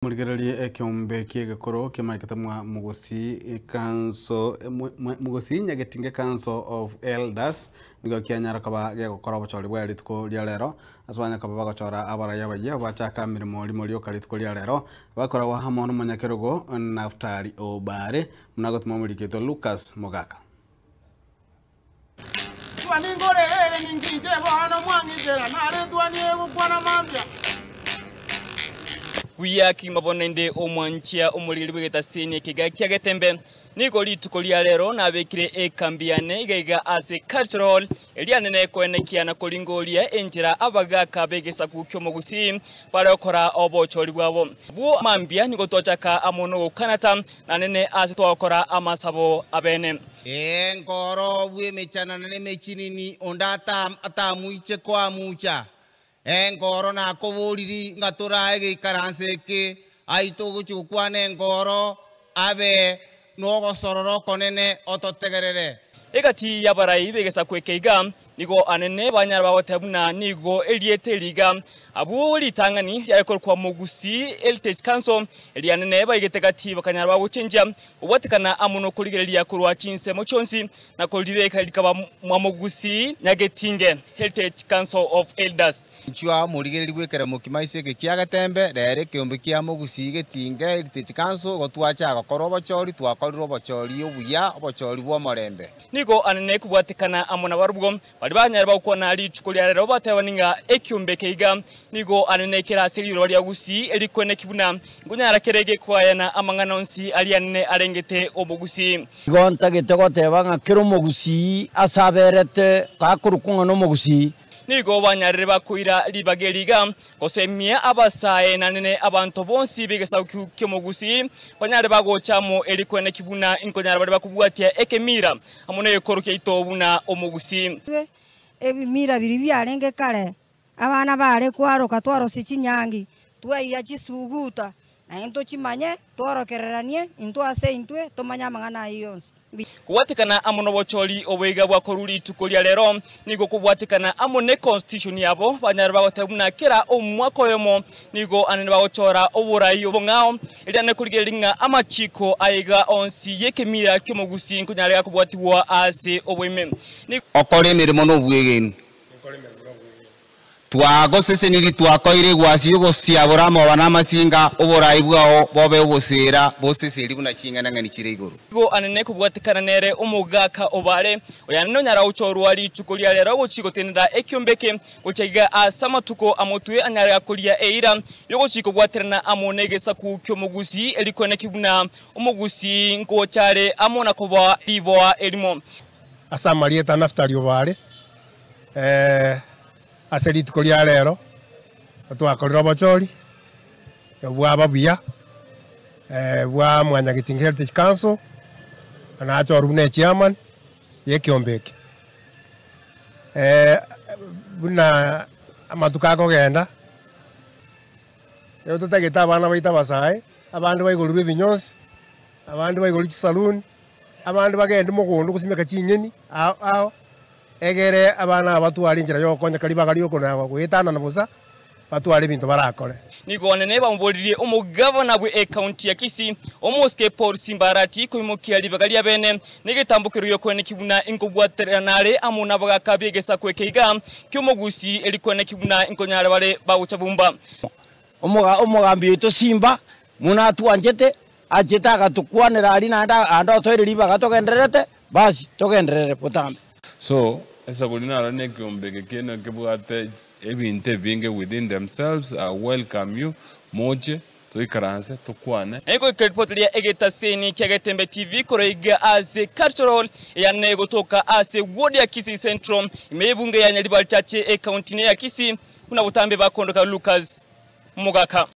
Murigereri ekiombe kiegekoro kiamaikete mwa mugosi nyagetinge Council of Elders nigo kianyara kaba gegokora bochori bwa ritiko ria lero aswanya kaba bagochora abaraya baye bachaka mirimo rimori ritiko ria lero bakora wa hamono munyakerugo Naftali Obare munagotuma muriketo Lucas Mogaka Twaningore ninginje bana mwangizera nare twaniye bwana mambya Kuya kimabonende omwanchia omuliri bwegeta seni kiga kyagetembe niko lituko lya lero nabekire ekambiane igaiga as a cultural elianene kwenekiana kolingolia enjira abagaka begesa kukyomo gusi para okora obochori bwabo bwo mambia niko tochaka amono kanata nanene as twakora amasabo abene ngoro bwe mechana nene mechinini ondata atamuiche kwa mucha ngoro na koboriri ngatora egikaranseke aito guchukwane ngoro abe no sororo konene ototegerere egati yabarayi begesa kwekeiga nigo anene banyara bawotabuna nigo eliete liga abu litangani yakorwa mugusi Heritage Council elianene bayigetegati bakanyara bagucenja ubatekana amuno kuligerelia kurwa chinse mo chonsi na kolibeka likaba mugusi nyagetinge Heritage Council of Elders chwa muligereri gwekera mukimaise ke kiagatembe rere kiombe kia mugusi getinge Heritage Council gotwacha gakoro bochori twakoriro bochori obuya bochori bwo morembe nigo anene kubwatekana amuna barugo banyara bakona litukulia lero batebaninga ekiombe keiga nigo anene kira siriro lya gusi elikone kibuna ngunyara kerege kwayana amanganonsi alianene arengete obugusi gonta gitego nga kiro mugusi asaberete kakurukunga no mugusi nigo banyarire bakuira libageriga kosemia abasaye nanene abantu bonsi bigesa kyomugusi banyare bagochamo elikone kibuna inkonyara bari bakubwatia ekemira amune yekoroke itobuna omugusi ebimira biri byarenge kare abana bare kwaroka twaro sichinyangi twaiya chisuguta na into chimanye tworokereranie into ase intwe tomanya mangana yonse kuwatikana amuno bocholi obwega bwa koruli tukolia lero nigo kubwatikana amone constitution yabo banyara bagotabuna kera omwako yomo nigo anene bagochora oburayi obongao eliane kuligelinga amachiko aiga onsi yekemira kyomugusi nkunyara kubwatiwa ase obweme okore mirimo no bwegenu twago sese niri twakoire gwasi yugo siabora mo bana masinga oburayi bwao bobe obosera bosese libuna kingana ngani kire igoro go anene kubwatikana nere umugaka obare oyanno nyara uchorwa litukulia lero gochiko tenera ekyombeke gochiga asamatuko amotuye anyara kulia eira yogo chiko bwaterana amonegesa ku kyomugusi elikone kibuna umugusi ngochare amona koba liboa elimo asamalieta Naftali Obare aseriti kolia lero twakorira bochori bwa babuya bwa mwanyagetinge Heritage Council na achorune chairman yekiombeke buna amatuka kogenda yo tutageta abana baita basaye abandi bayigolwe binyonsi abandi bayigolwe saloon abandi bagende mugondo kusimeka chinyeni aho egere abana abatwali njira yokonya kaliba kali yokona gwetana na busa batwali bintu barakore nigo anene bamboliriye umugavana bwe county ya Kisii omoske Paul Simbarati kuimukia libagali ya bene nigetambukiro yokone kibuna inkobwateranare amuna bagakabegesa kwekeiga kyomugusi elikone kibuna inkonyare bale bawuchabumba omugambi to Simba muna tuanjete ajeta gatukwanira ali na anda toire libaga togenderete basi togenderere potambe so esa bulina ne kiombeke kene kebwate ebinte binge within themselves. I welcome you moje to ikaranse to kwane eko kelpotlia egeta seni kyagetembe TV koroiga as a cultural yanego toka as a ward ya Kisii Central imebunge ya Nyaribali chache county ya Kisii kuna butambe bakondoka Lucas Mogaka.